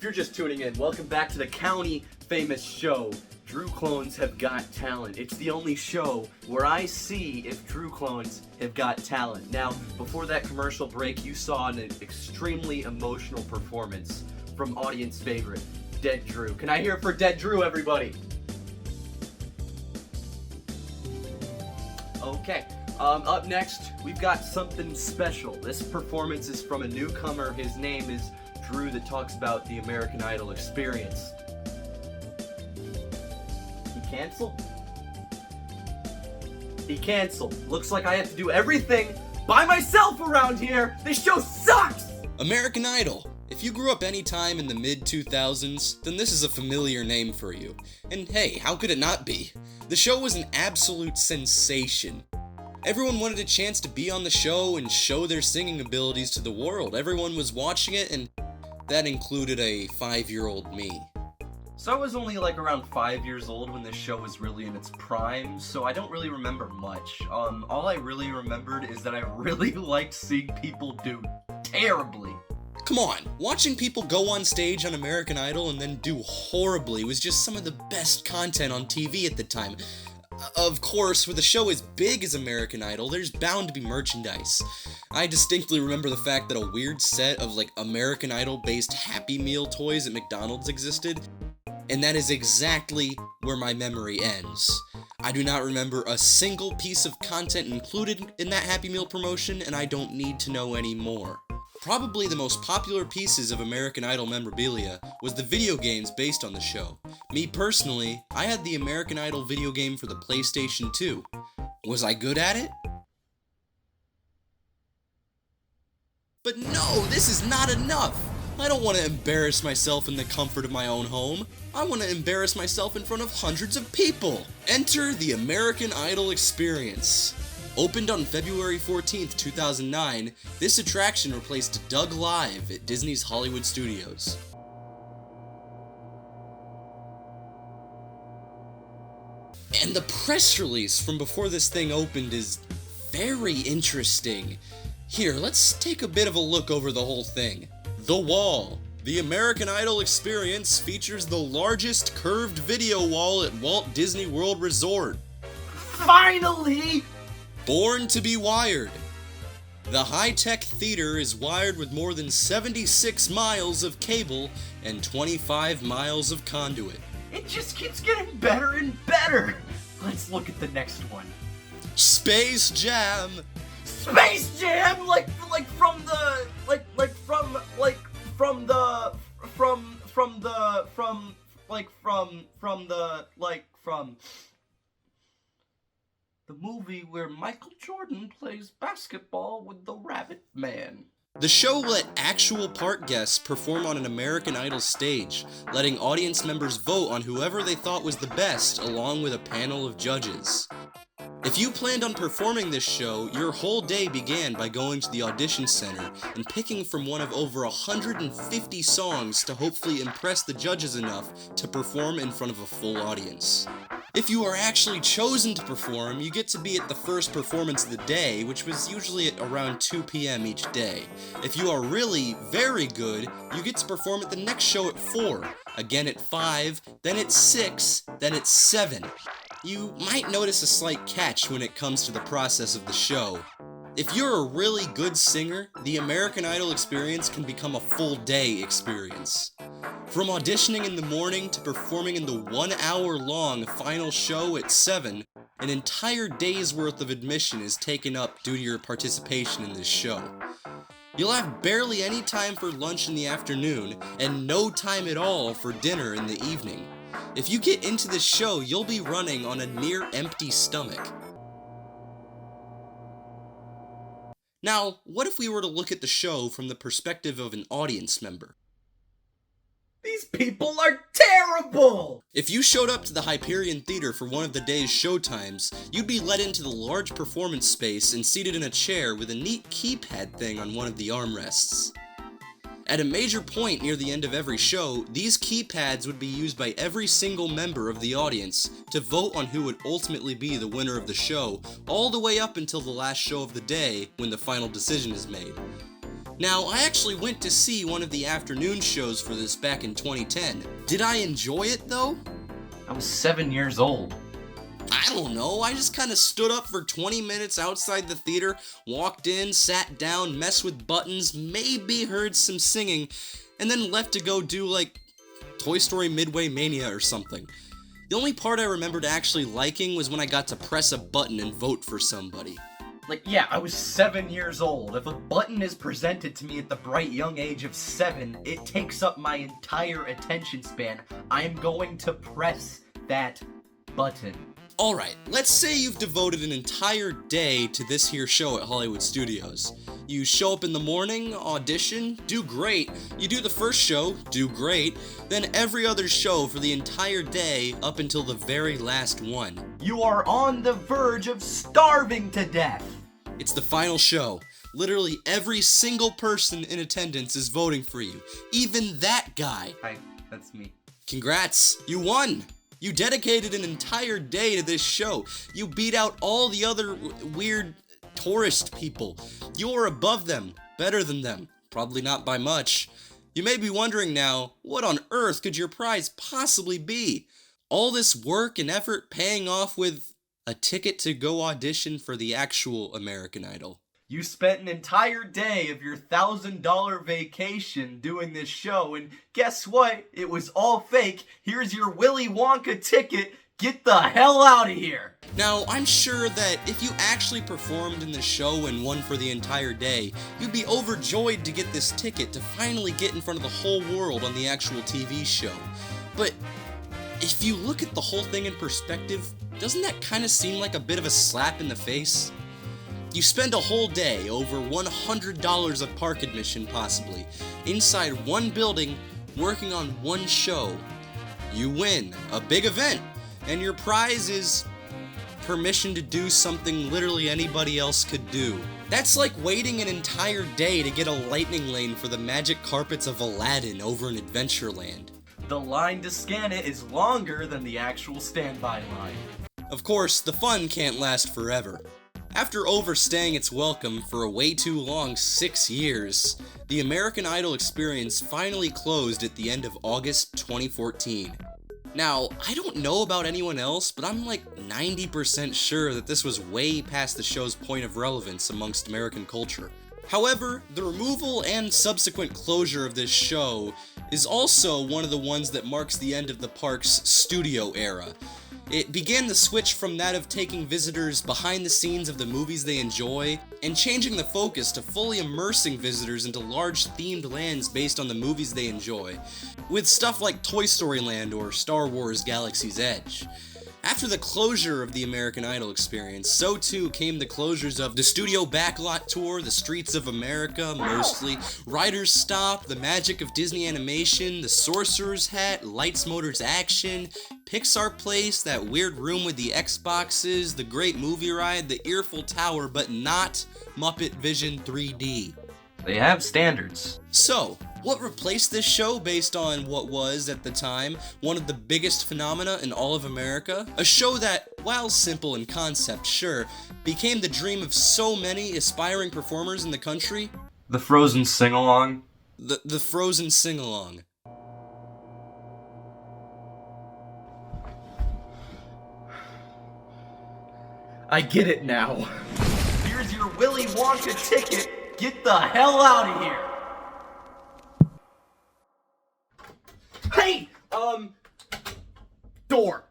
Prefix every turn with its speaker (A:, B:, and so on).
A: you're just tuning in, welcome back to the county famous show, Drew Clones Have Got Talent. It's the only show where I see if Drew clones have got talent. Now, before that commercial break, you saw an extremely emotional performance from audience favorite, Dead Drew. Can I hear it for Dead Drew, everybody? Okay. Up next, we've got something special. This performance is from a newcomer. His name is Drew, that talks about the American Idol experience. He canceled? He canceled. Looks like I have to do everything by myself around here. This show sucks!
B: American Idol. If you grew up any time in the mid-2000s, then this is a familiar name for you. And hey, how could it not be? The show was an absolute sensation. Everyone wanted a chance to be on the show and show their singing abilities to the world. Everyone was watching it, and that included a 5-year-old me.
A: So I was only like around 5 years old when this show was really in its prime, so I don't really remember much. All I really remembered is that I really liked seeing people do terribly.
B: Come on, watching people go on stage on American Idol and then do horribly was just some of the best content on TV at the time. Of course, with a show as big as American Idol, there's bound to be merchandise. I distinctly remember the fact that a weird set of American Idol-based Happy Meal toys at McDonald's existed, and that is exactly where my memory ends. I do not remember a single piece of content included in that Happy Meal promotion, and I don't need to know any more. Probably the most popular pieces of American Idol memorabilia was the video games based on the show. Me personally, I had the American Idol video game for the PlayStation 2. Was I good at it? But no, this is not enough! I don't want to embarrass myself in the comfort of my own home. I want to embarrass myself in front of hundreds of people. Enter the American Idol experience. Opened on February 14th, 2009, this attraction replaced Doug Live at Disney's Hollywood Studios. And the press release from before this thing opened is very interesting. Here, let's take a bit of a look over the whole thing. The Wall. The American Idol experience features the largest curved video wall at Walt Disney World Resort.
A: Finally!
B: Born to be wired. The high-tech theater is wired with more than 76 miles of cable and 25 miles of conduit.
A: It just keeps getting better and better. Let's look at the next one.
B: Space Jam.
A: Space Jam, like from the movie where Michael Jordan plays basketball with the Rabbit Man.
B: The show let actual part guests perform on an American Idol stage, letting audience members vote on whoever they thought was the best, along with a panel of judges. If you planned on performing this show, your whole day began by going to the audition center and picking from one of over 150 songs to hopefully impress the judges enough to perform in front of a full audience. If you are actually chosen to perform, you get to be at the first performance of the day, which was usually at around 2 p.m. each day. If you are really very good, you get to perform at the next show at 4, again at 5, then at 6, then at 7. You might notice a slight catch when it comes to the process of the show. If you're a really good singer, the American Idol experience can become a full day experience. From auditioning in the morning to performing in the 1-hour-long final show at 7, an entire day's worth of admission is taken up due to your participation in this show. You'll have barely any time for lunch in the afternoon, and no time at all for dinner in the evening. If you get into this show, you'll be running on a near-empty stomach. Now, what if we were to look at the show from the perspective of an audience member?
A: These people are terrible!
B: If you showed up to the Hyperion Theater for one of the day's showtimes, you'd be led into the large performance space and seated in a chair with a neat keypad thing on one of the armrests. At a major point near the end of every show, these keypads would be used by every single member of the audience to vote on who would ultimately be the winner of the show, all the way up until the last show of the day when the final decision is made. Now, I actually went to see one of the afternoon shows for this back in 2010. Did I enjoy it though?
A: I was 7 years old.
B: I don't know, I just kind of stood up for 20 minutes outside the theater, walked in, sat down, messed with buttons, maybe heard some singing, and then left to go do like Toy Story Midway Mania or something. The only part I remembered actually liking was when I got to press a button and vote for somebody.
A: Like, yeah, I was 7 years old. If a button is presented to me at the bright young age of 7, it takes up my entire attention span. I am going to press that button.
B: Alright, let's say you've devoted an entire day to this here show at Hollywood Studios. You show up in the morning, audition, do great. You do the first show, do great. Then every other show for the entire day up until the very last one.
A: You are on the verge of starving to death.
B: It's the final show. Literally every single person in attendance is voting for you. Even that guy.
A: Hi, that's me.
B: Congrats, you won! You dedicated an entire day to this show. You beat out all the other weird tourist people. You're above them, better than them. Probably not by much. You may be wondering now, what on earth could your prize possibly be? All this work and effort paying off with a ticket to go audition for the actual American Idol.
A: You spent an entire day of your $1,000 vacation doing this show, and guess what? It was all fake. Here's your Willy Wonka ticket. Get the hell out of here!
B: Now, I'm sure that if you actually performed in the show and won for the entire day, you'd be overjoyed to get this ticket to finally get in front of the whole world on the actual TV show. But if you look at the whole thing in perspective, doesn't that kind of seem like a bit of a slap in the face? You spend a whole day, over $100 of park admission possibly, inside one building, working on one show. You win a big event, and your prize is permission to do something literally anybody else could do. That's like waiting an entire day to get a lightning lane for the magic carpets of Aladdin over in Adventureland.
A: The line to scan it is longer than the actual standby line.
B: Of course, the fun can't last forever. After overstaying its welcome for a way too long 6 years, the American Idol experience finally closed at the end of August 2014. Now, I don't know about anyone else, but I'm like 90% sure that this was way past the show's point of relevance amongst American culture. However, the removal and subsequent closure of this show is also one of the ones that marks the end of the park's studio era. It began the switch from that of taking visitors behind the scenes of the movies they enjoy, and changing the focus to fully immersing visitors into large themed lands based on the movies they enjoy, with stuff like Toy Story Land or Star Wars Galaxy's Edge. After the closure of the American Idol experience, so too came the closures of the Studio Backlot Tour, the Streets of America, mostly, Writer's Stop, the Magic of Disney Animation, the Sorcerer's Hat, Lights Motors Action, Pixar Place, that weird room with the Xboxes, the Great Movie Ride, the Earful Tower, but not Muppet Vision 3D.
A: They have standards.
B: So, what replaced this show based on what was, at the time, one of the biggest phenomena in all of America? A show that, while simple in concept, sure, became the dream of so many aspiring performers in the country?
A: The Frozen sing-along.
B: The Frozen sing-along.
A: I get it now. Here's your Willy Wonka ticket. Get the hell out of here! Hey! Door.